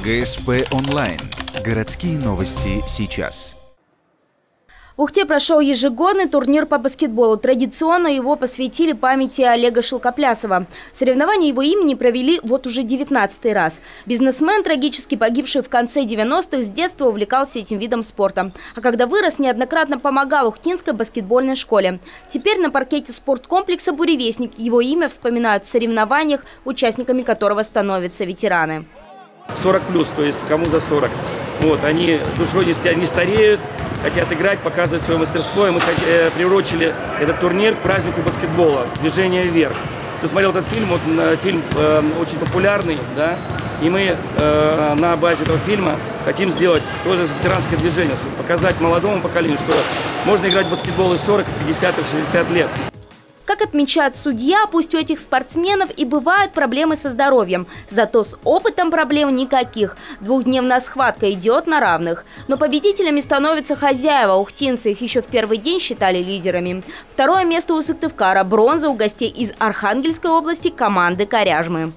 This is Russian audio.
ГСП онлайн. Городские новости сейчас. В Ухте прошел ежегодный турнир по баскетболу. Традиционно его посвятили памяти Олега Шелкоплясова. Соревнования его имени провели вот уже 19-й раз. Бизнесмен, трагически погибший в конце 90-х, с детства увлекался этим видом спорта. А когда вырос, неоднократно помогал Ухтинской баскетбольной школе. Теперь на паркете спорткомплекса «Буревестник» его имя вспоминают в соревнованиях, участниками которого становятся ветераны. 40+, то есть кому за 40. Вот, они душой не стареют, хотят играть, показывать свое мастерство. И мы приурочили этот турнир к празднику баскетбола «Движение вверх». Кто смотрел этот фильм, вот, фильм очень популярный, да, и мы на базе этого фильма хотим сделать тоже ветеранское движение, чтобы показать молодому поколению, что можно играть в баскетбол и 40, и 50, и 60 лет. Как отмечает судья, пусть у этих спортсменов и бывают проблемы со здоровьем, зато с опытом проблем никаких. Двухдневная схватка идет на равных. Но победителями становятся хозяева. Ухтинцы их еще в первый день считали лидерами. Второе место у Сыктывкара, бронза у гостей из Архангельской области команды Коряжмы.